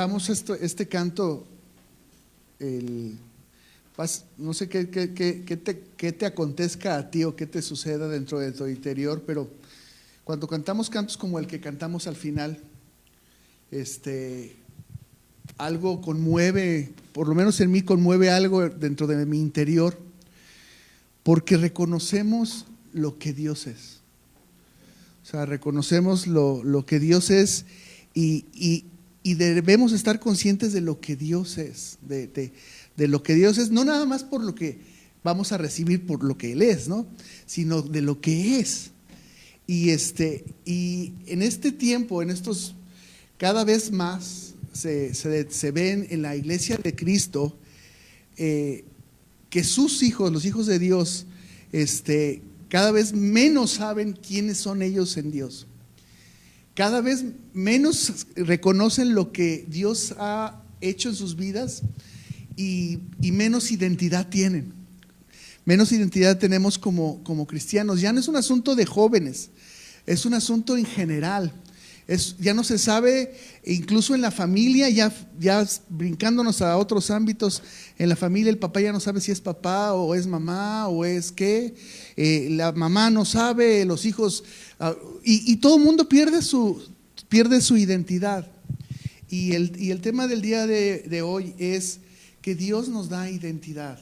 cantábamos este canto, no sé qué te acontezca a ti o qué te suceda dentro de tu interior, pero cuando cantamos cantos como el que cantamos al final, algo conmueve, por lo menos en mí conmueve algo dentro de mi interior, porque reconocemos lo que Dios es. O sea, reconocemos lo que Dios es y debemos estar conscientes de lo que Dios es, de lo que Dios es, no nada más por lo que vamos a recibir por lo que Él es, ¿no? Sino de lo que es. Y en este tiempo, cada vez más se ven en la iglesia de Cristo que sus hijos, los hijos de Dios, cada vez menos saben quiénes son ellos en Dios. Cada vez menos reconocen lo que Dios ha hecho en sus vidas y menos identidad tienen. Menos identidad tenemos como cristianos. Ya no es un asunto de jóvenes, es un asunto en general. Ya no se sabe, incluso en la familia, ya brincándonos a otros ámbitos, en la familia el papá ya no sabe si es papá o es mamá o es qué, la mamá no sabe, los hijos, y todo el mundo pierde su identidad. Y el tema del día de hoy es que Dios nos da identidad,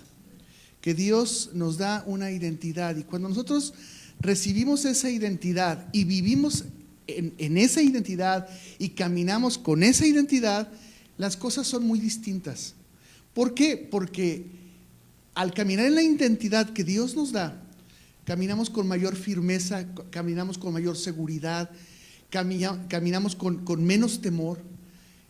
que Dios nos da una identidad, y cuando nosotros recibimos esa identidad y vivimos en esa identidad y caminamos con esa identidad, las cosas son muy distintas. ¿Por qué? Porque al caminar en la identidad que Dios nos da, caminamos con mayor firmeza, caminamos con mayor seguridad, caminamos con menos temor.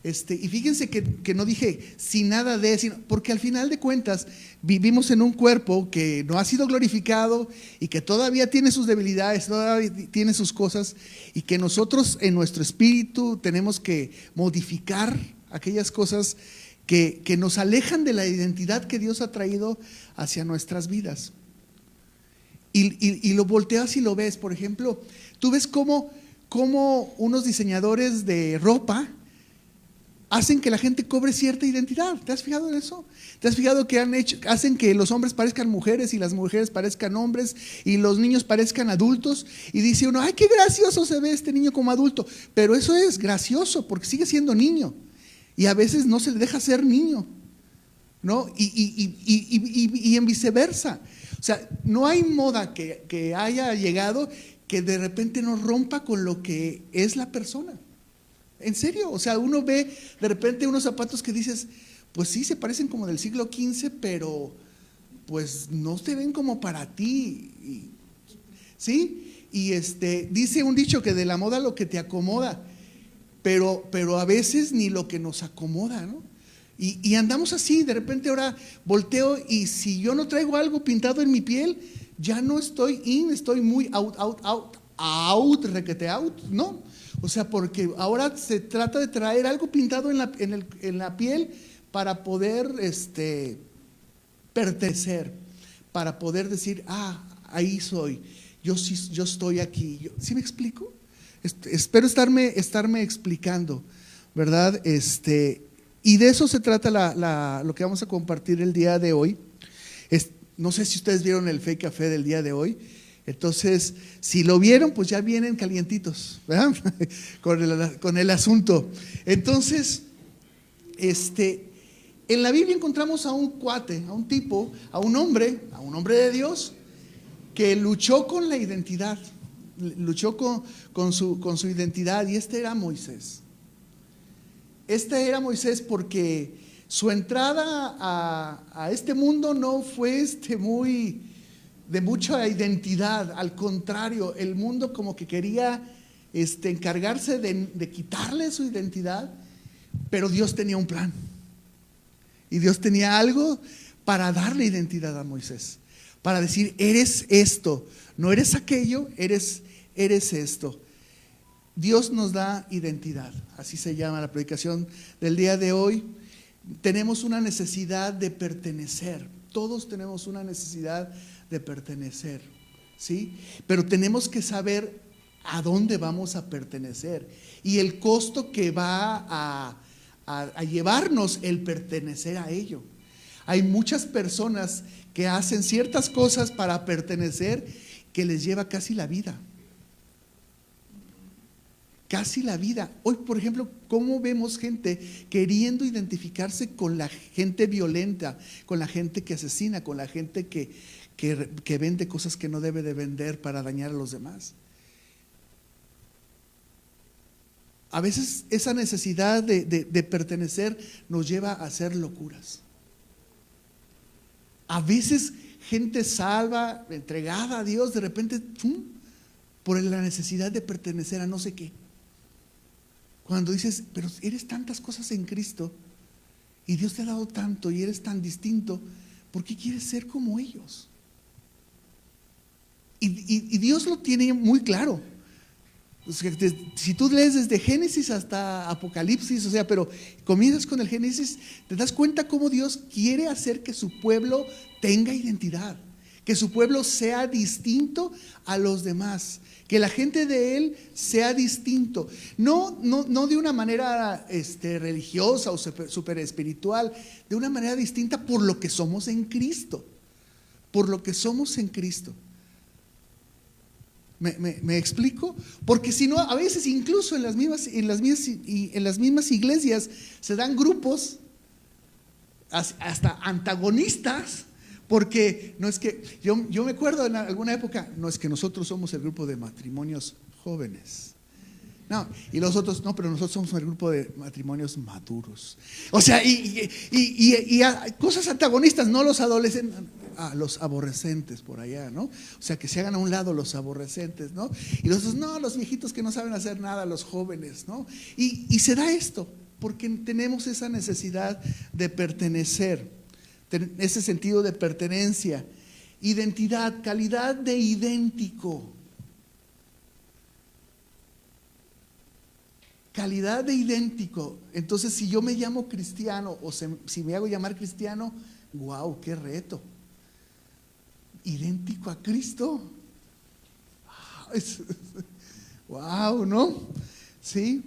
Y fíjense que no dije sin nada porque al final de cuentas vivimos en un cuerpo que no ha sido glorificado y que todavía tiene sus debilidades, todavía tiene sus cosas, y que nosotros en nuestro espíritu tenemos que modificar aquellas cosas que nos alejan de la identidad que Dios ha traído hacia nuestras vidas. Y lo volteas y lo ves. Por ejemplo, tú ves cómo unos diseñadores de ropa hacen que la gente cobre cierta identidad. ¿Te has fijado en eso? ¿Te has fijado que hacen que los hombres parezcan mujeres y las mujeres parezcan hombres y los niños parezcan adultos? Y dice uno, ¡ay, qué gracioso se ve este niño como adulto! Pero eso es gracioso porque sigue siendo niño y a veces no se le deja ser niño, ¿no? Y en viceversa. O sea, no hay moda que haya llegado que de repente nos rompa con lo que es la persona. En serio, o sea, uno ve de repente unos zapatos que dices, pues sí, se parecen como del siglo XV, pero pues no se ven como para ti, ¿sí? Y dice un dicho que de la moda lo que te acomoda, pero a veces ni lo que nos acomoda, ¿no? Y andamos así, de repente ahora volteo y si yo no traigo algo pintado en mi piel, ya no estoy estoy muy requete out, ¿no? O sea, porque ahora se trata de traer algo pintado en la piel para poder pertenecer, para poder decir, ahí soy, yo estoy aquí. ¿Sí me explico? Espero estarme explicando, ¿verdad? Y de eso se trata lo que vamos a compartir el día de hoy. No sé si ustedes vieron el Fake Café del día de hoy. Entonces, si lo vieron, pues ya vienen calientitos, ¿verdad? con el asunto. Entonces, en la Biblia encontramos a un cuate, a un tipo, a un hombre de Dios que luchó con la identidad, luchó con su identidad, y era Moisés. Era Moisés porque su entrada a este mundo no fue muy de mucha identidad. Al contrario, el mundo como que quería encargarse de quitarle su identidad, pero Dios tenía un plan y Dios tenía algo para darle identidad a Moisés, para decir, eres esto, no eres aquello, eres esto. Dios nos da identidad, así se llama la predicación del día de hoy. Tenemos una necesidad de pertenecer, todos tenemos una necesidad de pertenecer, ¿sí? Pero tenemos que saber a dónde vamos a pertenecer y el costo que va a llevarnos el pertenecer a ello. Hay muchas personas que hacen ciertas cosas para pertenecer que les lleva casi la vida. Casi la vida. Hoy, por ejemplo, ¿cómo vemos gente queriendo identificarse con la gente violenta, con la gente que asesina, con la gente que vende cosas que no debe de vender para dañar a los demás? A veces esa necesidad de pertenecer nos lleva a hacer locuras. A veces gente salva, entregada a Dios, de repente, ¡pum!, por la necesidad de pertenecer a no sé qué. Cuando dices, pero eres tantas cosas en Cristo y Dios te ha dado tanto y eres tan distinto, ¿por qué quieres ser como ellos? Y Dios lo tiene muy claro. O sea, si tú lees desde Génesis hasta Apocalipsis, o sea, pero comienzas con el Génesis, te das cuenta cómo Dios quiere hacer que su pueblo tenga identidad, que su pueblo sea distinto a los demás, que la gente de Él sea distinto, no de una manera religiosa o super espiritual, de una manera distinta por lo que somos en Cristo, por lo que somos en Cristo. ¿Me explico? Porque si no, a veces incluso en las mismas iglesias se dan grupos hasta antagonistas, porque no es que, yo me acuerdo en alguna época, no es que nosotros somos el grupo de matrimonios jóvenes. No, y los otros, no, pero nosotros somos el grupo de matrimonios maduros. O sea, y cosas antagonistas, no los adolescentes, los aborrecentes por allá, ¿no? O sea, que se hagan a un lado los aborrecentes, ¿no? Y los otros, no, los viejitos que no saben hacer nada, los jóvenes, ¿no? Y se da esto, porque tenemos esa necesidad de pertenecer, ese sentido de pertenencia, identidad, calidad de idéntico. Calidad de idéntico. Entonces, si yo me llamo cristiano o si me hago llamar cristiano, wow, qué reto. Idéntico a Cristo. Wow, ¿no? Sí.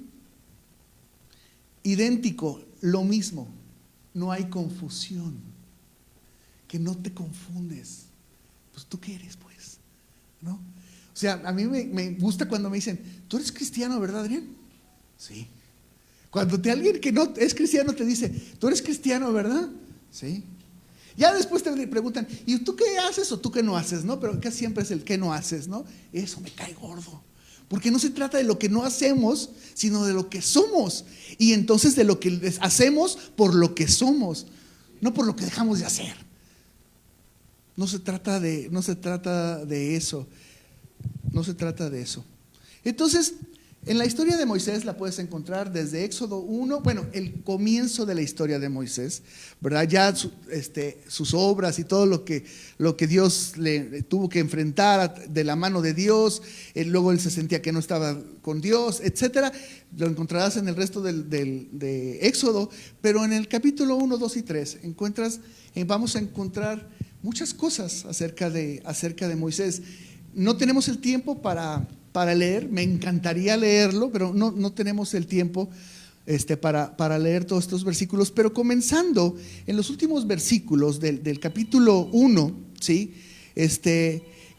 Idéntico, lo mismo. No hay confusión. Que no te confundes. Pues tú qué eres, pues, ¿no? O sea, a mí me gusta cuando me dicen, tú eres cristiano, ¿verdad, Adrián? Sí. Cuando alguien que no es cristiano te dice, tú eres cristiano, ¿verdad? Sí. Ya después te preguntan, ¿y tú qué haces o tú qué no haces? ¿No? Pero casi siempre es el qué no haces, ¿no? Eso me cae gordo. Porque no se trata de lo que no hacemos, sino de lo que somos. Y entonces de lo que hacemos por lo que somos, no por lo que dejamos de hacer. No se trata de eso. No se trata de eso. Entonces, en la historia de Moisés la puedes encontrar desde Éxodo 1, bueno, el comienzo de la historia de Moisés, ¿verdad? Ya sus obras y todo lo que Dios le tuvo que enfrentar de la mano de Dios, luego él se sentía que no estaba con Dios, etcétera. Lo encontrarás en el resto de Éxodo, pero en el capítulo 1, 2 y 3 vamos a encontrar muchas cosas acerca de Moisés. No tenemos el tiempo para leer, me encantaría leerlo, pero no tenemos el tiempo para leer todos estos versículos. Pero comenzando en los últimos versículos del capítulo 1, ¿sí?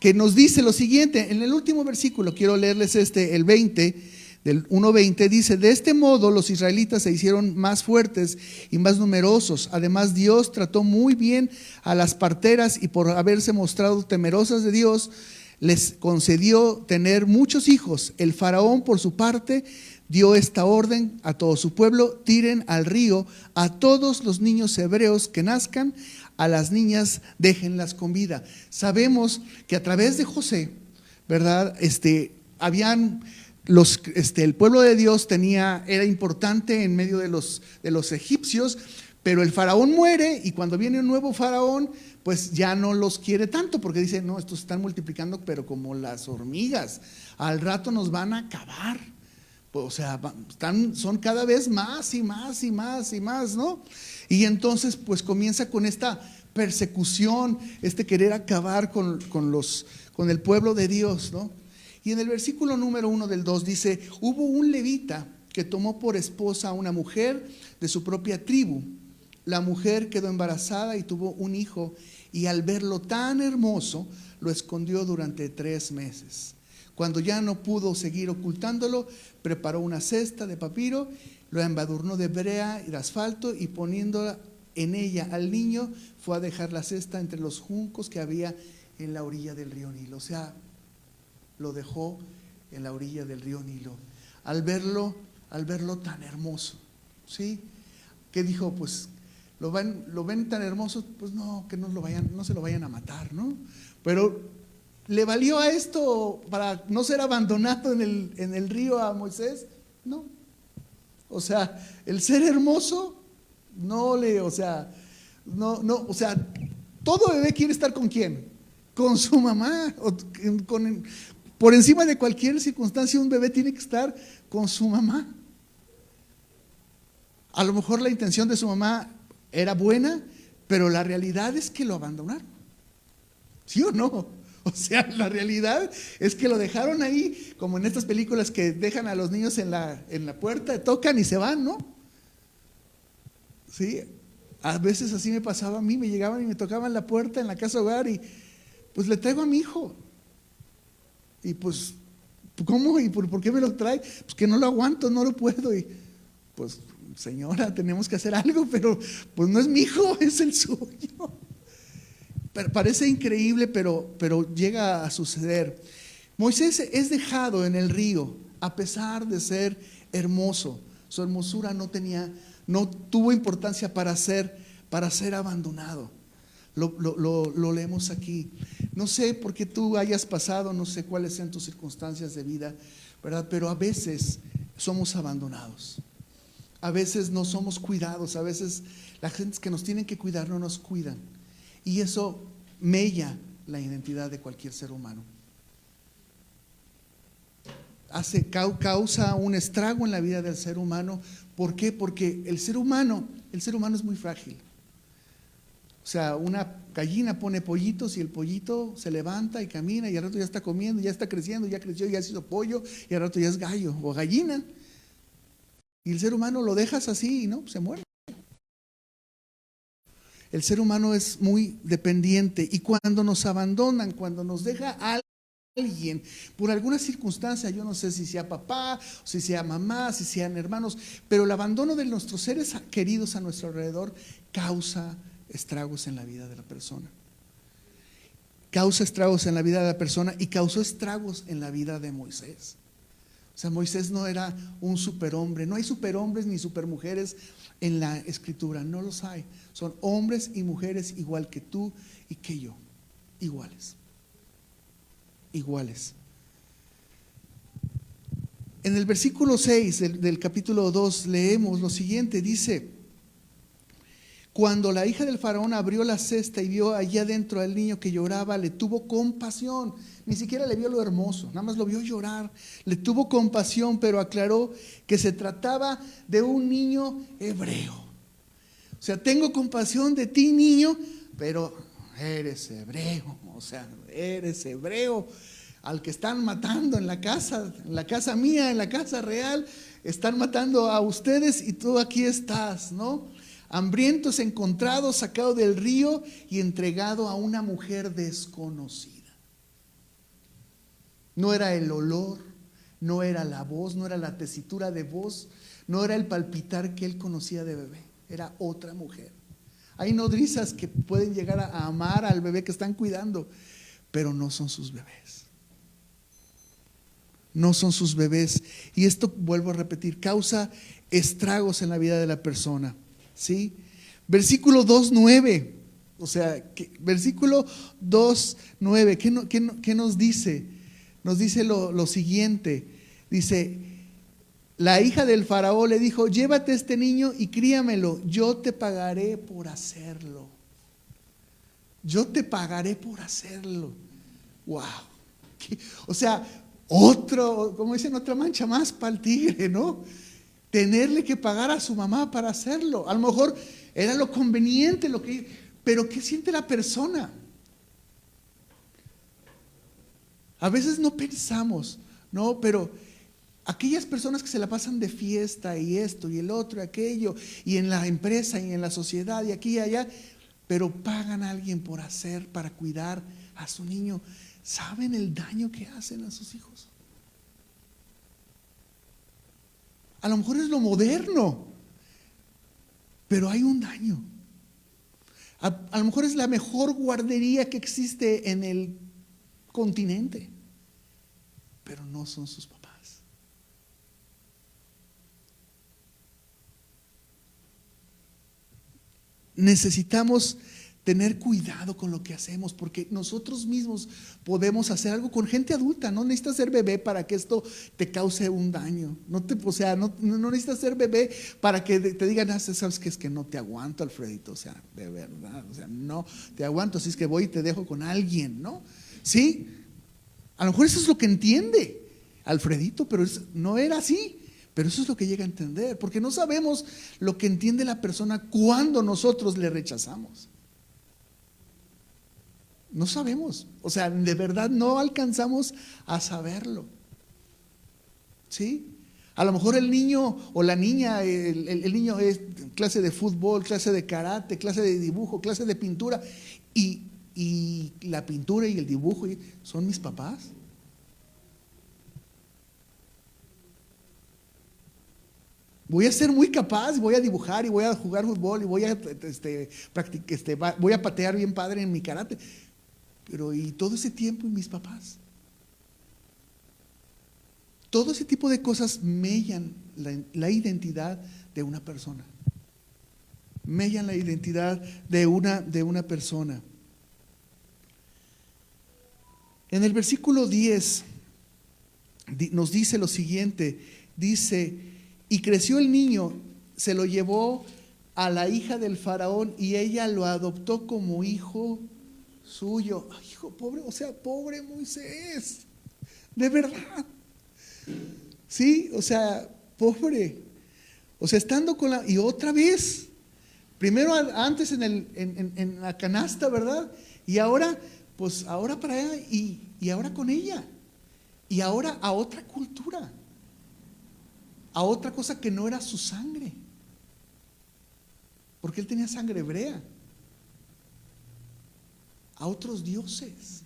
Que nos dice lo siguiente. En el último versículo, quiero leerles el 20, del 1:20, dice: de este modo los israelitas se hicieron más fuertes y más numerosos. Además, Dios trató muy bien a las parteras y por haberse mostrado temerosas de Dios, les concedió tener muchos hijos. El faraón, por su parte, dio esta orden a todo su pueblo: tiren al río a todos los niños hebreos que nazcan, a las niñas déjenlas con vida. Sabemos que a través de José, ¿verdad? Habían el pueblo de Dios era importante en medio de los egipcios, pero el faraón muere y cuando viene un nuevo faraón, pues ya no los quiere tanto, porque dice, no, estos se están multiplicando, pero como las hormigas, al rato nos van a acabar. O sea, son cada vez más y más y más y más, ¿no? Y entonces pues comienza con esta persecución, querer acabar con el pueblo de Dios, ¿no? Y en el versículo número 1 del 2 dice: hubo un levita que tomó por esposa a una mujer de su propia tribu. La mujer quedó embarazada y tuvo un hijo, y al verlo tan hermoso, lo escondió durante 3 meses. Cuando ya no pudo seguir ocultándolo, preparó una cesta de papiro, lo embadurnó de brea y de asfalto, y poniéndola en ella al niño, fue a dejar la cesta entre los juncos que había en la orilla del río Nilo. O sea, lo dejó en la orilla del río Nilo. Al verlo tan hermoso, ¿sí? ¿Qué dijo? Pues lo ven tan hermoso, pues no, que no se lo vayan a matar, ¿no? Pero ¿le valió a esto para no ser abandonado en el río a Moisés? No. O sea, el ser hermoso o sea, todo bebé quiere estar ¿con quién? Con su mamá. Por encima de cualquier circunstancia, un bebé tiene que estar con su mamá. A lo mejor la intención de su mamá era buena, pero la realidad es que lo abandonaron. ¿Sí o no? O sea, la realidad es que lo dejaron ahí, como en estas películas que dejan a los niños en la puerta, tocan y se van, ¿no? Sí, a veces así me pasaba a mí, me llegaban y me tocaban la puerta en la casa hogar y pues le traigo a mi hijo. Y pues, ¿cómo? ¿Y por qué me lo trae? Pues que no lo aguanto, no lo puedo. Y pues, señora, tenemos que hacer algo, pero pues no es mi hijo, es el suyo. Parece increíble, pero llega a suceder. Moisés es dejado en el río a pesar de ser hermoso. Su hermosura no tuvo importancia para ser abandonado. Lo leemos aquí. No sé por qué tú hayas pasado, no sé cuáles sean tus circunstancias de vida, ¿verdad? Pero a veces somos abandonados. A veces no somos cuidados, a veces la gente que nos tienen que cuidar no nos cuidan. Y eso mella la identidad de cualquier ser humano. Causa un estrago en la vida del ser humano. ¿Por qué? Porque el ser humano es muy frágil. O sea, una gallina pone pollitos y el pollito se levanta y camina y al rato ya está comiendo, ya está creciendo, ya creció, ya se hizo pollo y al rato ya es gallo o gallina. Y el ser humano lo dejas así y no, se muere. El ser humano es muy dependiente y cuando nos abandonan, cuando nos deja alguien, por alguna circunstancia, yo no sé si sea papá, si sea mamá, si sean hermanos, pero el abandono de nuestros seres queridos a nuestro alrededor causa estragos en la vida de la persona. Causa estragos en la vida de la persona y causó estragos en la vida de Moisés. O sea, Moisés no era un superhombre. No hay superhombres ni supermujeres en la escritura, no los hay. Son hombres y mujeres igual que tú y que yo, iguales. En el versículo 6 del capítulo 2 leemos lo siguiente, dice: cuando la hija del faraón abrió la cesta y vio allá adentro al niño que lloraba, le tuvo compasión. Ni siquiera le vio lo hermoso, nada más lo vio llorar. Le tuvo compasión, pero aclaró que se trataba de un niño hebreo. O sea, tengo compasión de ti, niño, pero eres hebreo. O sea, eres hebreo. Al que están matando en la casa mía, en la casa real, están matando a ustedes y tú aquí estás, ¿no? Hambrientos, encontrado, sacado del río y entregado a una mujer desconocida. No era el olor, no era la voz, no era la tesitura de voz, no era el palpitar que él conocía de bebé, era otra mujer. Hay nodrizas que pueden llegar a amar al bebé que están cuidando, pero no son sus bebés. No son sus bebés. Y esto, vuelvo a repetir, causa estragos en la vida de la persona. ¿Sí? Versículo 2:9. O sea, versículo 2:9. ¿Qué nos dice? Nos dice lo siguiente. Dice: la hija del faraón le dijo: llévate este niño y críamelo, yo te pagaré por hacerlo. Yo te pagaré por hacerlo. Wow. O sea, como dicen, otra mancha más para el tigre, ¿no? Tenerle que pagar a su mamá para hacerlo. A lo mejor era lo conveniente, pero ¿qué siente la persona? A veces no pensamos, ¿no? Pero aquellas personas que se la pasan de fiesta y esto y el otro y aquello, y en la empresa y en la sociedad y aquí y allá, pero pagan a alguien por hacer, para cuidar a su niño, ¿saben el daño que hacen a sus hijos? A lo mejor es lo moderno, pero hay un daño. A lo mejor es la mejor guardería que existe en el continente, pero no son sus papás. Necesitamos tener cuidado con lo que hacemos, porque nosotros mismos podemos hacer algo con gente adulta. No necesitas ser bebé para que esto te cause un daño. O sea, no necesitas ser bebé para que te digan, sabes que es que no te aguanto, Alfredito. O sea, de verdad, o sea, no te aguanto, así es que voy y te dejo con alguien, ¿no? Sí, a lo mejor eso es lo que entiende Alfredito, pero no era así. Pero eso es lo que llega a entender, porque no sabemos lo que entiende la persona cuando nosotros le rechazamos. No sabemos, o sea, de verdad no alcanzamos a saberlo. ¿Sí? A lo mejor el niño o la niña, el niño es clase de fútbol, clase de karate, clase de dibujo, clase de pintura, y la pintura y el dibujo son mis papás. Voy a ser muy capaz, voy a dibujar y voy a jugar fútbol y voy a voy a patear bien padre en mi karate. Pero ¿y todo ese tiempo y mis papás? Todo ese tipo de cosas mellan la identidad de una persona. Mellan la identidad de una persona. En el versículo 10 nos dice lo siguiente, dice: y creció el niño, se lo llevó a la hija del faraón y ella lo adoptó como hijo suyo. Ay, hijo, pobre, o sea, pobre Moisés, de verdad. Sí, o sea, pobre. O sea, estando con y otra vez, primero antes en la canasta, ¿verdad? Y ahora, pues ahora para ella y ahora con ella. Y ahora a otra cultura, a otra cosa que no era su sangre, porque él tenía sangre hebrea, a otros dioses.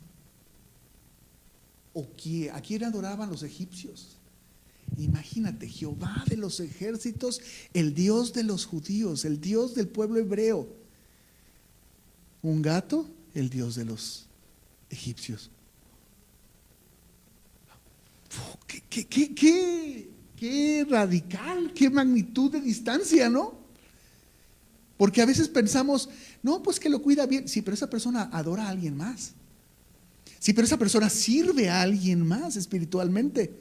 ¿A quién adoraban los egipcios? Imagínate, Jehová de los ejércitos, el Dios de los judíos, el Dios del pueblo hebreo. Un gato, el Dios de los egipcios. Qué radical, qué magnitud de distancia, ¿no? Porque a veces pensamos, no, pues que lo cuida bien. Sí, pero esa persona adora a alguien más. Sí, pero esa persona sirve a alguien más espiritualmente.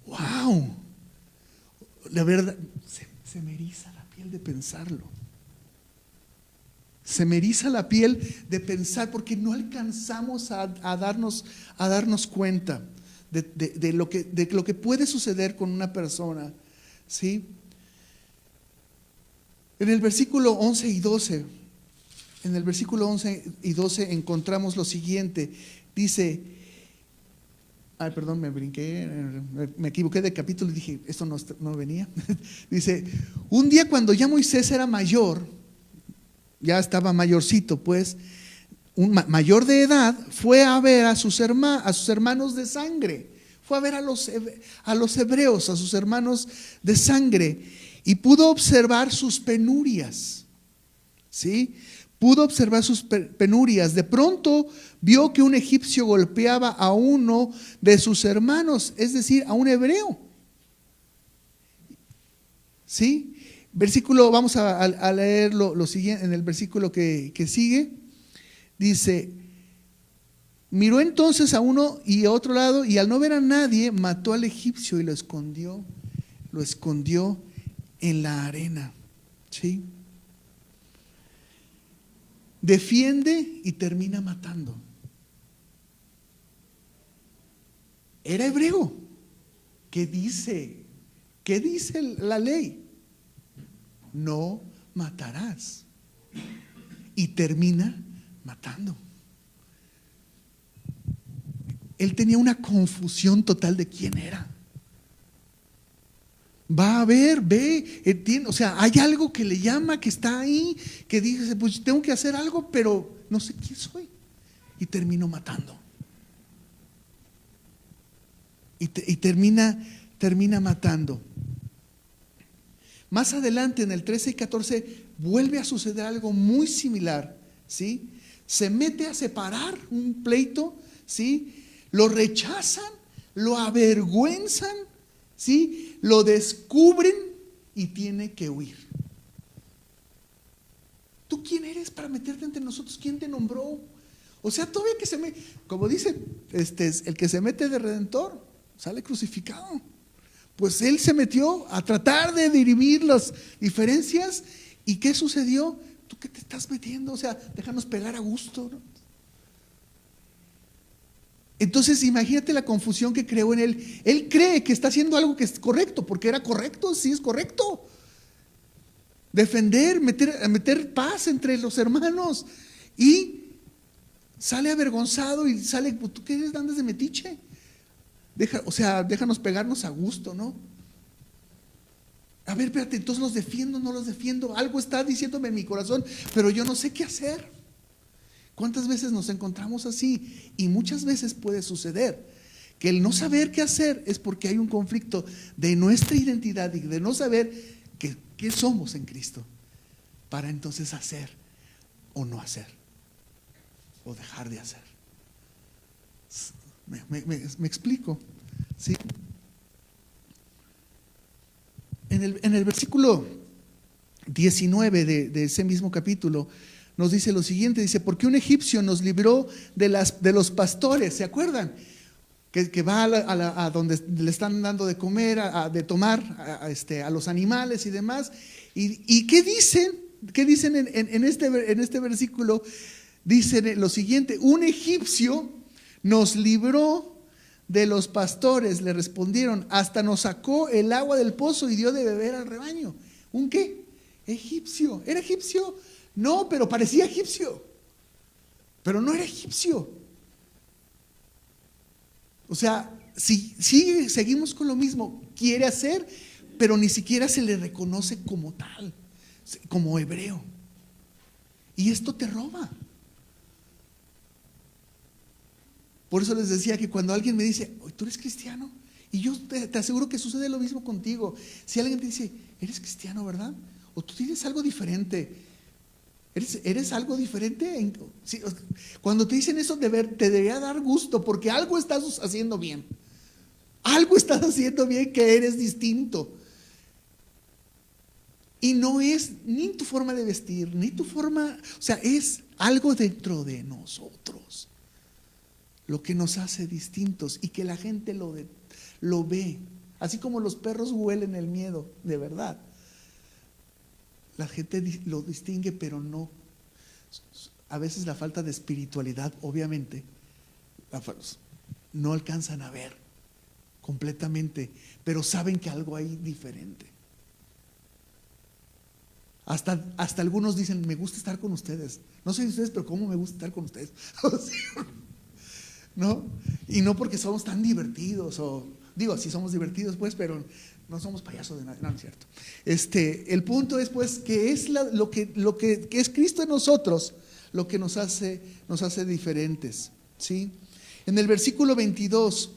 ¡Wow! La verdad, se me eriza la piel de pensarlo. Se me eriza la piel de pensar, porque no alcanzamos a darnos cuenta de lo que puede suceder con una persona. ¿Sí? En el versículo 11 y 12, encontramos lo siguiente. Dice, perdón, me brinqué, me equivoqué de capítulo y dije, esto no venía. Dice, un día cuando ya Moisés era mayor, ya estaba mayorcito, pues, mayor de edad, fue a ver a sus hermanos de sangre. Fue a ver a los hebreos, a sus hermanos de sangre, y pudo observar sus penurias. ¿Sí? Pudo observar sus penurias. De pronto vio que un egipcio golpeaba a uno de sus hermanos, es decir, a un hebreo. ¿Sí? Vamos a leer lo siguiente, en el versículo que sigue. Dice: miró entonces a uno y a otro lado, y al no ver a nadie, mató al egipcio y lo escondió en la arena. ¿Sí? Defiende y termina matando. Era hebreo. ¿Qué dice? ¿Qué dice la ley? No matarás. Y termina matando. él tenía una confusión total de quién era. Va a ver, ve, entiende, o sea, hay algo que le llama, que está ahí, que dice, pues tengo que hacer algo, pero no sé quién soy. Y termino matando. Y termina matando. Más adelante, en el 13 y 14, vuelve a suceder algo muy similar, ¿sí? Se mete a separar un pleito, ¿sí? Lo rechazan, lo avergüenzan, ¿sí? Lo descubren y tiene que huir. ¿Tú quién eres para meterte entre nosotros? ¿Quién te nombró? O sea, todavía que como dice, el que se mete de redentor sale crucificado. Pues él se metió a tratar de dirimir las diferencias. ¿Y qué sucedió? ¿Tú qué te estás metiendo? O sea, déjanos pegar a gusto, ¿no? Entonces imagínate la confusión que creó en él. Él cree que está haciendo algo que es correcto, porque era correcto, sí es correcto. Defender, meter paz entre los hermanos. Y sale avergonzado y sale, ¿tú qué eres? ¿Andas de metiche? Déjanos pegarnos a gusto, ¿no? A ver, espérate, entonces los defiendo, no los defiendo. Algo está diciéndome en mi corazón, pero yo no sé qué hacer. ¿Cuántas veces nos encontramos así? Y muchas veces puede suceder que el no saber qué hacer es porque hay un conflicto de nuestra identidad y de no saber qué somos en Cristo, para entonces hacer o no hacer, o dejar de hacer. ¿Me explico? ¿Sí? En el versículo 19 de ese mismo capítulo nos dice lo siguiente, dice, porque un egipcio nos libró de los pastores, ¿se acuerdan? Que va a donde le están dando de comer, de tomar a los animales y demás. ¿Y qué dicen? ¿Qué dicen en este versículo? Dicen lo siguiente, un egipcio nos libró de los pastores, le respondieron, hasta nos sacó el agua del pozo y dio de beber al rebaño. ¿Un qué? Egipcio. ¿Era egipcio? No, pero parecía egipcio. Pero no era egipcio. O sea, si seguimos con lo mismo, quiere hacer, pero ni siquiera se le reconoce como tal, como hebreo. Y esto te roba. Por eso les decía que cuando alguien me dice, ¿tú eres cristiano? Y yo te aseguro que sucede lo mismo contigo. Si alguien te dice, ¿eres cristiano, verdad? O tú tienes algo diferente. ¿Eres algo diferente? Sí, cuando te dicen eso, te debería dar gusto, porque algo estás haciendo bien. Algo estás haciendo bien, que eres distinto. Y no es ni tu forma de vestir, ni tu forma, o sea, es algo dentro de nosotros lo que nos hace distintos y que la gente lo ve. Así como los perros huelen el miedo, de verdad. La gente lo distingue, pero no. A veces la falta de espiritualidad, obviamente, no alcanzan a ver completamente, pero saben que algo hay diferente. Hasta algunos dicen, me gusta estar con ustedes. No sé de ustedes, pero ¿cómo me gusta estar con ustedes? ¿No? Y no porque somos tan divertidos, digo, sí somos divertidos, pues, pero no somos payasos de nada, no es cierto. El punto es, pues, que es lo que es Cristo en nosotros, lo que nos hace diferentes, ¿sí? En el versículo 22,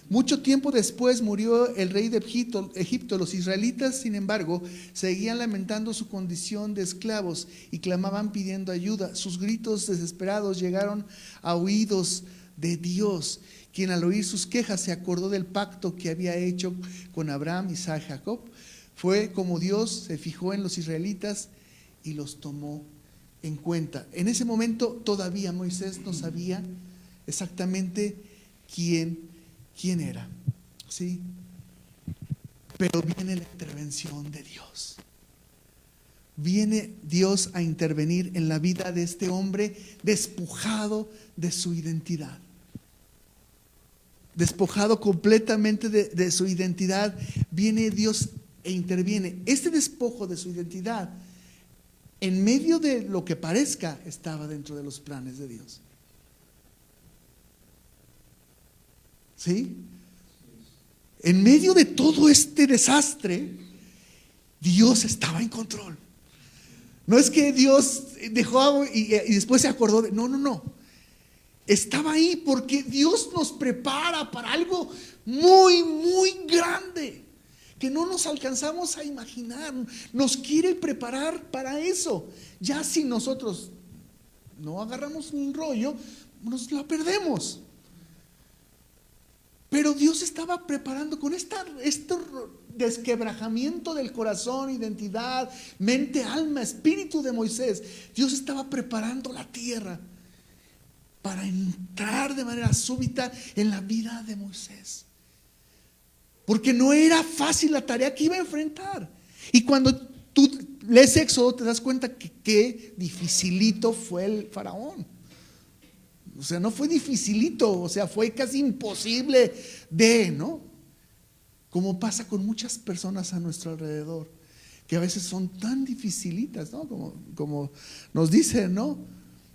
mucho tiempo después murió el rey de Egipto. Los israelitas, sin embargo, seguían lamentando su condición de esclavos y clamaban pidiendo ayuda. Sus gritos desesperados llegaron a oídos de Dios, quien al oír sus quejas se acordó del pacto que había hecho con Abraham, Isaac y Jacob. Fue como Dios se fijó en los israelitas y los tomó en cuenta. En ese momento todavía Moisés no sabía exactamente quién era, ¿sí? Pero viene la intervención de Dios. Viene Dios a intervenir en la vida de este hombre despojado de su identidad. Despojado completamente de su identidad, viene Dios e interviene. Este despojo de su identidad, en medio de lo que parezca, estaba dentro de los planes de Dios. ¿Sí? En medio de todo este desastre, Dios estaba en control. No es que Dios dejó y después se acordó de... No. Estaba ahí porque Dios nos prepara para algo muy, muy grande que no nos alcanzamos a imaginar. Nos quiere preparar para eso. Ya si nosotros no agarramos un rollo, nos la perdemos. Pero Dios estaba preparando con este desquebrajamiento del corazón, identidad, mente, alma, espíritu de Moisés. Dios estaba preparando la tierra para entrar de manera súbita en la vida de Moisés. Porque no era fácil la tarea que iba a enfrentar. Y cuando tú lees Éxodo te das cuenta que qué dificilito fue el faraón. O sea, no fue dificilito, o sea, fue casi imposible ¿no? Como pasa con muchas personas a nuestro alrededor, que a veces son tan dificilitas, ¿no? Como nos dicen, ¿no?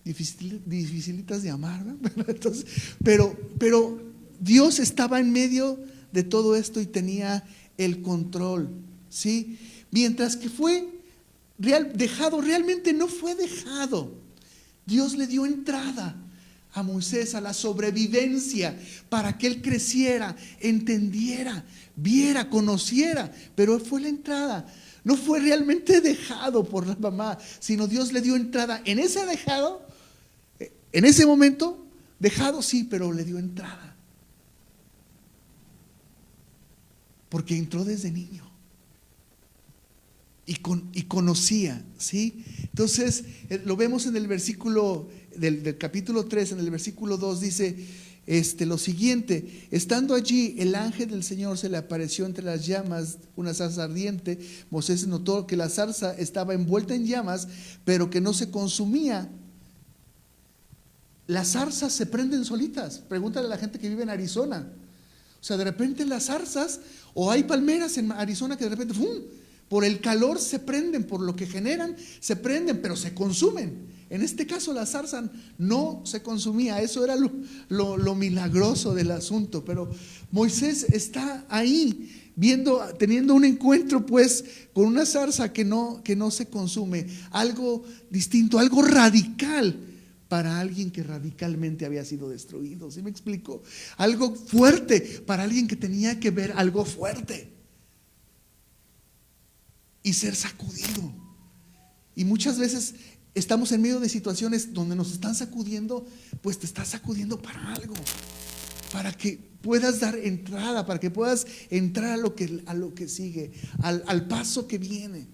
Dificilitas de amar, ¿no? Entonces, pero Dios estaba en medio de todo esto y tenía el control, ¿sí? Mientras que fue dejado, realmente no fue dejado. Dios le dio entrada a Moisés a la sobrevivencia para que él creciera, entendiera, viera, conociera, pero fue la entrada. No fue realmente dejado por la mamá, sino Dios le dio entrada. En ese dejado, en ese momento, dejado sí, pero le dio entrada. Porque entró desde niño. Y conocía, ¿sí? Entonces, lo vemos en el versículo del capítulo 3, en el versículo 2, dice lo siguiente: estando allí, el ángel del Señor se le apareció entre las llamas, una zarza ardiente. Moisés notó que la zarza estaba envuelta en llamas, pero que no se consumía. Las zarzas se prenden solitas. Pregúntale a la gente que vive en Arizona. O sea, de repente las zarzas, o hay palmeras en Arizona que de repente, ¡fum!, por el calor se prenden, por lo que generan, se prenden, pero se consumen. En este caso la zarza no se consumía. Eso era lo milagroso del asunto. Pero Moisés está ahí teniendo un encuentro pues con una zarza que no se consume. Algo distinto, algo radical para alguien que radicalmente había sido destruido. ¿Sí me explico? Algo fuerte para alguien que tenía que ver algo fuerte y ser sacudido. Y muchas veces estamos en medio de situaciones donde nos están sacudiendo, pues te está sacudiendo para algo, para que puedas dar entrada, para que puedas entrar a lo que sigue, al paso que viene.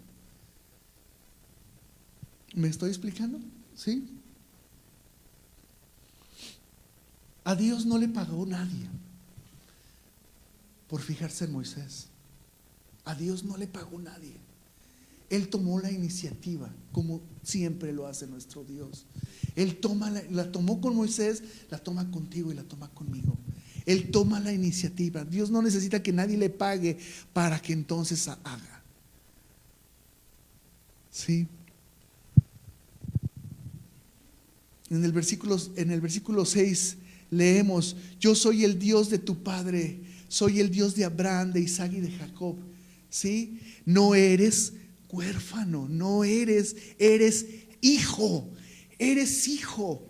¿Me estoy explicando? ¿Sí? A Dios no le pagó nadie por fijarse en Moisés. A Dios no le pagó nadie. Él tomó la iniciativa, como siempre lo hace nuestro Dios. Él la tomó con Moisés, la toma contigo y la toma conmigo. Él toma la iniciativa. Dios no necesita que nadie le pague para que entonces haga. ¿Sí? En el versículo 6 leemos: yo soy el Dios de tu padre, soy el Dios de Abraham, de Isaac y de Jacob. ¿Sí? No eres huérfano, no eres hijo, eres hijo.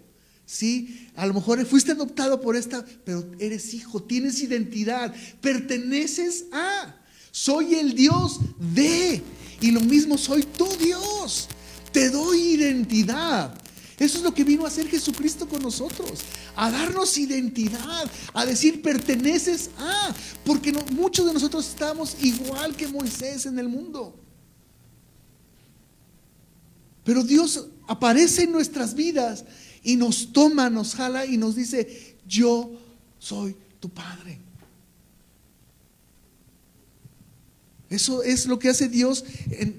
¿Sí? A lo mejor fuiste adoptado por pero eres hijo, tienes identidad, perteneces a. Soy el Dios de, y lo mismo soy tu Dios. Te doy identidad. Eso es lo que vino a hacer Jesucristo con nosotros, a darnos identidad, a decir perteneces a, porque muchos de nosotros estamos igual que Moisés en el mundo. Pero Dios aparece en nuestras vidas y nos toma, nos jala y nos dice: yo soy tu Padre. Eso es lo que hace Dios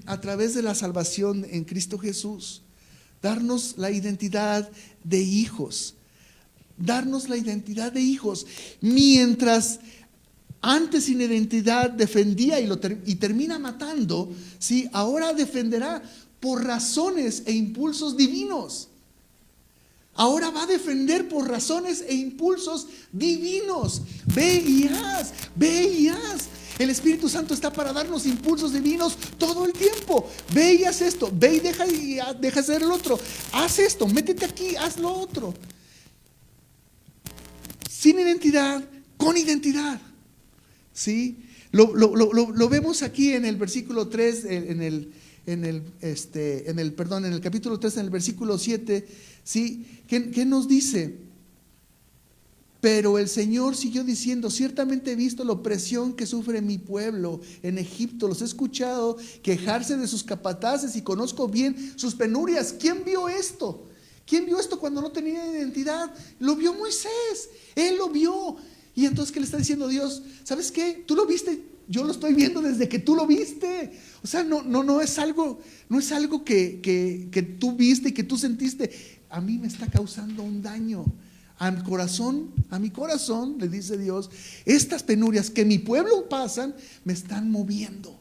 a través de la salvación en Cristo Jesús. Darnos la identidad de hijos. Darnos la identidad de hijos. Mientras antes sin identidad defendía y termina matando, ¿sí? Ahora defenderá por razones e impulsos divinos. Ahora va a defender por razones e impulsos divinos. Ve y haz, ve y haz. El Espíritu Santo está para darnos impulsos divinos todo el tiempo. Ve y haz esto, ve y deja hacer el otro. Haz esto, métete aquí, haz lo otro. Sin identidad, con identidad. ¿Sí? Lo vemos aquí en el versículo 3, en el capítulo 3, en el versículo 7, ¿sí? ¿Qué nos dice? Pero el Señor siguió diciendo: ciertamente he visto la opresión que sufre mi pueblo en Egipto, los he escuchado quejarse de sus capataces y conozco bien sus penurias. ¿Quién vio esto? ¿Quién vio esto cuando no tenía identidad? Lo vio Moisés, él lo vio. Y entonces, ¿qué le está diciendo Dios? ¿Sabes qué? Tú lo viste, yo lo estoy viendo desde que tú lo viste. O sea, no es algo que tú viste y que tú sentiste. A mí me está causando un daño. A mi corazón, le dice Dios, estas penurias que mi pueblo pasan, me están moviendo.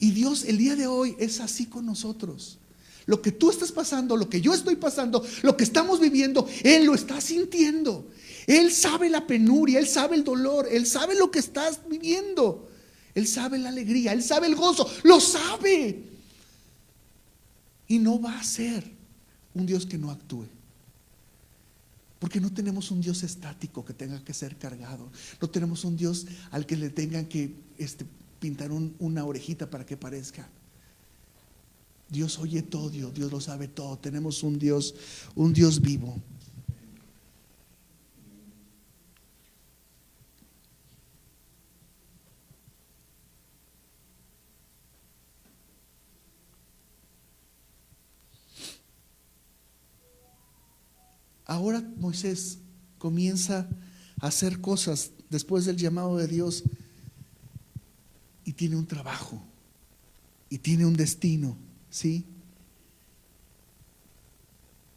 Y Dios el día de hoy es así con nosotros. Lo que tú estás pasando, lo que yo estoy pasando, lo que estamos viviendo, Él lo está sintiendo. Él sabe la penuria, Él sabe el dolor, Él sabe lo que estás viviendo. Él sabe la alegría, Él sabe el gozo, lo sabe. Y no va a ser un Dios que no actúe. Porque no tenemos un Dios estático que tenga que ser cargado. No tenemos un Dios al que le tengan que pintar una orejita para que parezca. Dios oye todo, Dios lo sabe todo. Tenemos un Dios vivo. Ahora Moisés comienza a hacer cosas después del llamado de Dios y tiene un trabajo y tiene un destino, ¿sí?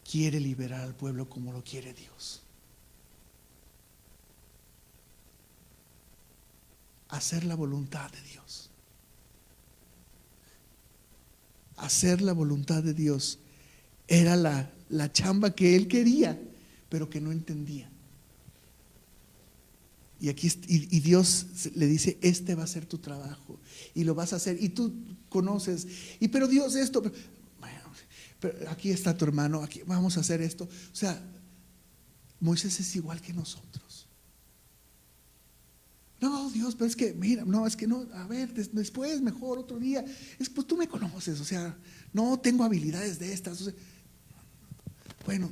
Quiere liberar al pueblo como lo quiere Dios. Hacer la voluntad de Dios. Hacer la voluntad de Dios era la chamba que él quería, pero que no entendía. Y aquí y Dios le dice: este va a ser tu trabajo y lo vas a hacer. Y tú conoces, pero Dios esto, pero aquí está tu hermano, aquí vamos a hacer esto. O sea, Moisés es igual que nosotros. No, Dios, pero es que, mira, no, es que no, a ver, después, mejor, otro día. Pues tú me conoces, o sea, no tengo habilidades de estas. O sea, bueno,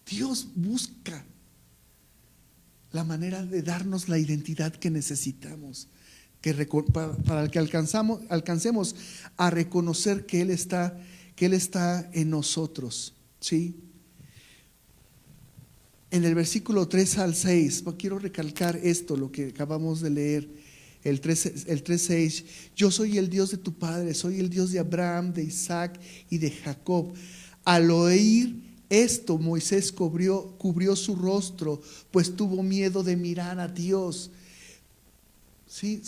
Dios busca la manera de darnos la identidad que necesitamos, para que alcancemos a reconocer que Él está en nosotros, ¿sí? En el versículo 3 al 6, quiero recalcar esto, lo que acabamos de leer, el 3:6. Yo soy el Dios de tu padre, soy el Dios de Abraham, de Isaac y de Jacob. Al oír esto, Moisés cubrió su rostro, pues tuvo miedo de mirar a Dios. Sí,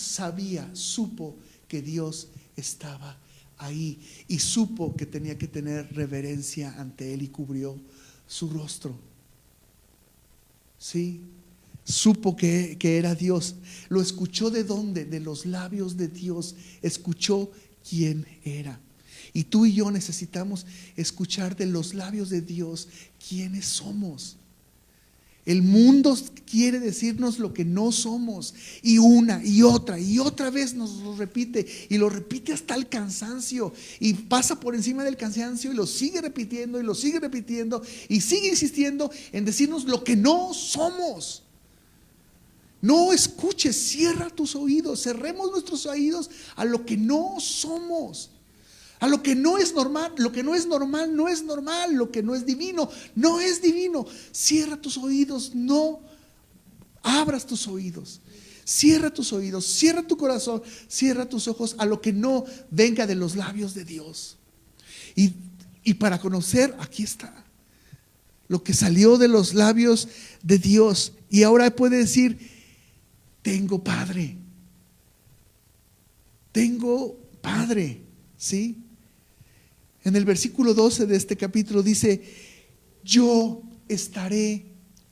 supo que Dios estaba ahí y supo que tenía que tener reverencia ante Él y cubrió su rostro. Sí, supo que era Dios. Lo escuchó ¿de dónde? De los labios de Dios. Escuchó quién era. Y tú y yo necesitamos escuchar de los labios de Dios quiénes somos. El mundo quiere decirnos lo que no somos, y una y otra vez nos lo repite, y lo repite hasta el cansancio, y pasa por encima del cansancio y lo sigue repitiendo y lo sigue repitiendo y sigue insistiendo en decirnos lo que no somos. No escuches, cierra tus oídos, cerremos nuestros oídos a lo que no somos. A lo que no es normal. Lo que no es normal no es normal. Lo que no es divino no es divino. Cierra tus oídos, no abras tus oídos. Cierra tus oídos, cierra tu corazón, cierra tus ojos a lo que no venga de los labios de Dios. Y para conocer, aquí está lo que salió de los labios de Dios. Y ahora puede decir: tengo Padre. Tengo Padre, ¿sí? En el versículo 12 de este capítulo dice: yo estaré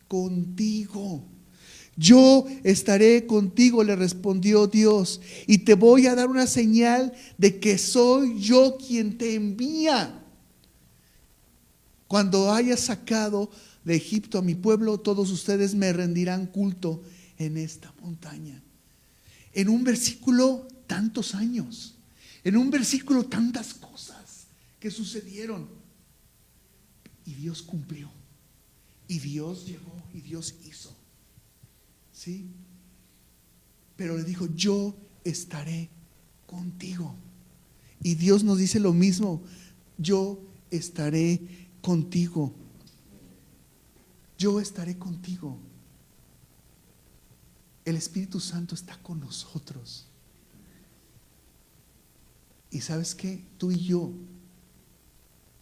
contigo. Yo estaré contigo, le respondió Dios, y te voy a dar una señal de que soy yo quien te envía. Cuando haya sacado de Egipto a mi pueblo, todos ustedes me rendirán culto en esta montaña. En un versículo, tantos años. En un versículo, tantas cosas que sucedieron. Y Dios cumplió. Y Dios llegó. Y Dios hizo. ¿Sí? Pero le dijo: yo estaré contigo. Y Dios nos dice lo mismo: yo estaré contigo. Yo estaré contigo. El Espíritu Santo está con nosotros. Y ¿sabes qué? Tú y yo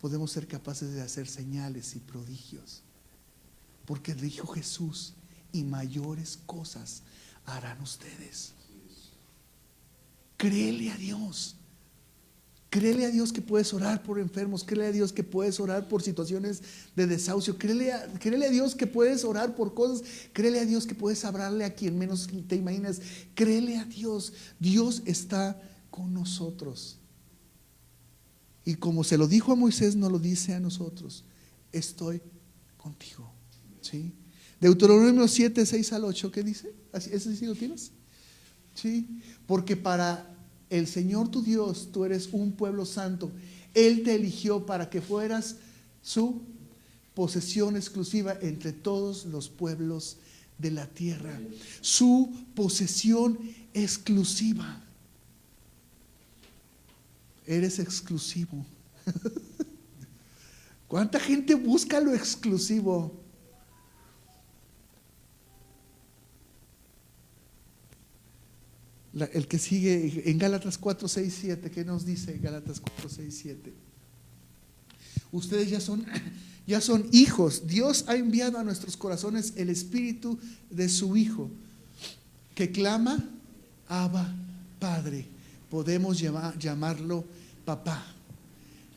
podemos ser capaces de hacer señales y prodigios, porque dijo Jesús: y mayores cosas harán ustedes. Créele a Dios. Créele a Dios que puedes orar por enfermos. Créele a Dios que puedes orar por situaciones de desahucio. Créele a Dios que puedes orar por cosas. Créele a Dios que puedes hablarle a quien menos te imaginas. Créele a Dios. Dios está con nosotros. Y como se lo dijo a Moisés, nos lo dice a nosotros: estoy contigo. ¿Sí? Deuteronomio 7, 6 al 8, ¿qué dice? ¿Ese sí lo tienes? Sí. Porque para el Señor tu Dios, tú eres un pueblo santo. Él te eligió para que fueras su posesión exclusiva entre todos los pueblos de la tierra. Su posesión exclusiva. Eres exclusivo. ¿Cuánta gente busca lo exclusivo? El que sigue en Gálatas 4, 6, 7, ¿qué nos dice Gálatas 4, 6, 7? Ustedes ya son hijos. Dios ha enviado a nuestros corazones el espíritu de su Hijo, que clama: Abba, Padre. Podemos llamarlo papá.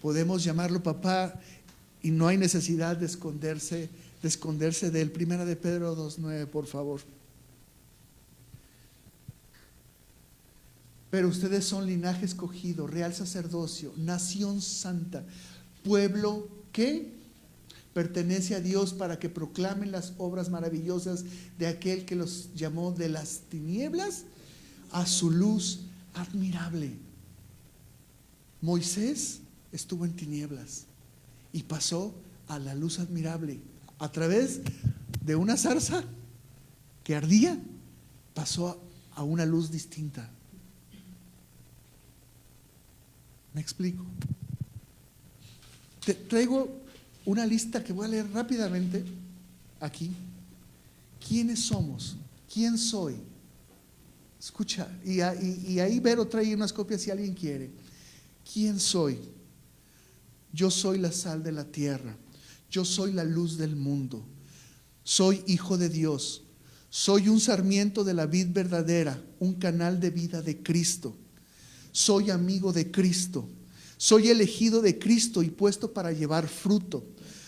Podemos llamarlo papá, y no hay necesidad de esconderse de él. Primera de Pedro 2:9, por favor. Pero ustedes son linaje escogido, real sacerdocio, nación santa, pueblo que pertenece a Dios, para que proclamen las obras maravillosas de aquel que los llamó de las tinieblas a su luz admirable. Moisés estuvo en tinieblas y pasó a la luz admirable. A través de una zarza que ardía, pasó a una luz distinta. ¿Me explico? Te traigo una lista que voy a leer rápidamente aquí. ¿Quiénes somos? ¿Quién soy? Escucha, y ahí Vero trae unas copias si alguien quiere. ¿Quién soy? Yo soy la sal de la tierra. Yo soy la luz del mundo. Soy hijo de Dios. Soy un sarmiento de la vid verdadera, un canal de vida de Cristo. Soy amigo de Cristo. Soy elegido de Cristo y puesto para llevar fruto.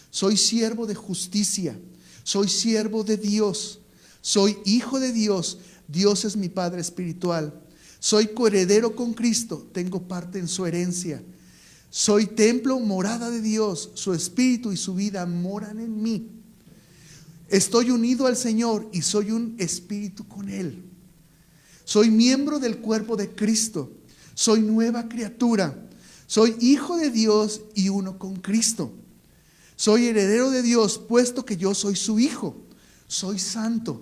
Soy siervo de justicia. Soy siervo de Dios. Soy hijo de Dios. Dios es mi Padre espiritual. Soy coheredero con Cristo. Tengo parte en su herencia. Soy templo, morada de Dios. Su espíritu y su vida moran en mí. Estoy unido al Señor y soy un espíritu con Él. Soy miembro del cuerpo de Cristo. Soy nueva criatura. Soy hijo de Dios y uno con Cristo. Soy heredero de Dios, puesto que yo soy su hijo. Soy santo.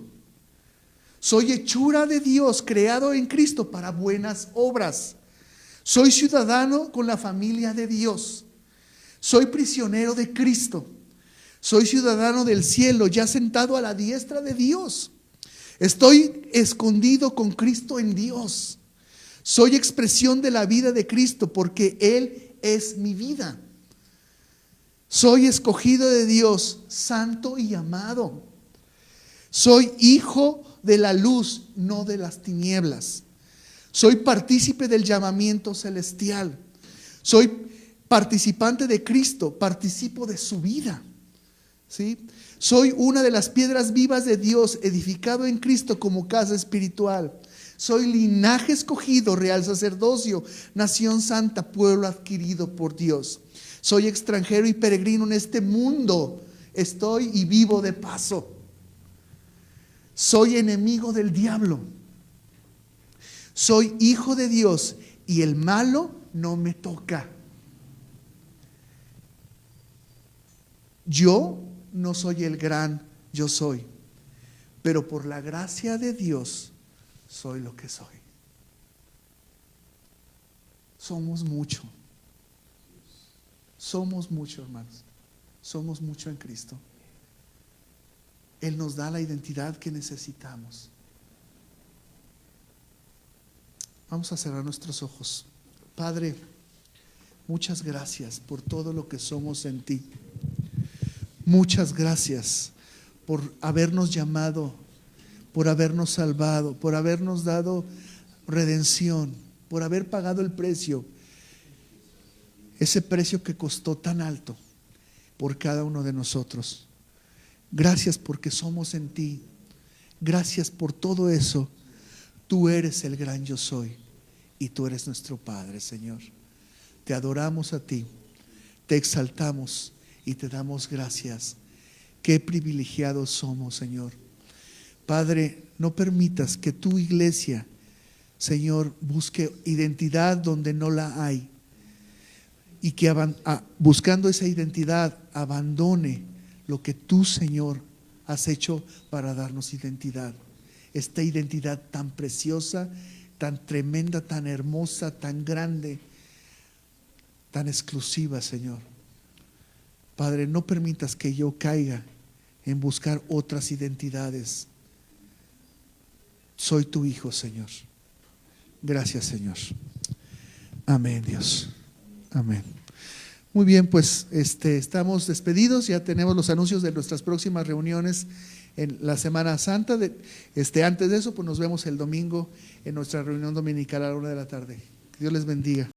Soy hechura de Dios, creado en Cristo para buenas obras. Soy ciudadano con la familia de Dios. Soy prisionero de Cristo. Soy ciudadano del cielo, ya sentado a la diestra de Dios. Estoy escondido con Cristo en Dios. Soy expresión de la vida de Cristo, porque Él es mi vida. Soy escogido de Dios, santo y amado. Soy hijo de la luz, no de las tinieblas. Soy partícipe del llamamiento celestial. Soy participante de Cristo, participo de su vida. ¿Sí? Soy una de las piedras vivas de Dios, edificado en Cristo como casa espiritual. Soy linaje escogido, real sacerdocio, nación santa, pueblo adquirido por Dios. Soy extranjero y peregrino en este mundo. Estoy y vivo de paso. Soy enemigo del diablo. Soy hijo de Dios y el malo no me toca. Yo no soy el gran yo soy, pero por la gracia de Dios soy lo que soy. Somos mucho. Somos mucho, hermanos. Somos mucho en Cristo. Él nos da la identidad que necesitamos. Vamos a cerrar nuestros ojos. Padre, muchas gracias por todo lo que somos en ti. Muchas gracias por habernos llamado, por habernos salvado, por habernos dado redención, por haber pagado el precio, ese precio que costó tan alto por cada uno de nosotros. Gracias porque somos en ti. Gracias por todo eso. Tú eres el gran yo soy y tú eres nuestro Padre, Señor. Te adoramos a ti, te exaltamos y te damos gracias. Qué privilegiados somos, Señor. Padre, no permitas que tu iglesia, Señor, busque identidad donde no la hay y que buscando esa identidad abandone lo que tú, Señor, has hecho para darnos identidad. Esta identidad tan preciosa, tan tremenda, tan hermosa, tan grande, tan exclusiva, Señor. Padre, no permitas que yo caiga en buscar otras identidades. Soy tu hijo, Señor. Gracias, Señor. Amén, Dios. Amén. Muy bien, pues estamos despedidos. Ya tenemos los anuncios de nuestras próximas reuniones en la Semana Santa. Antes de eso, pues nos vemos el domingo en nuestra reunión dominical a la 1:00 p.m. Que Dios les bendiga.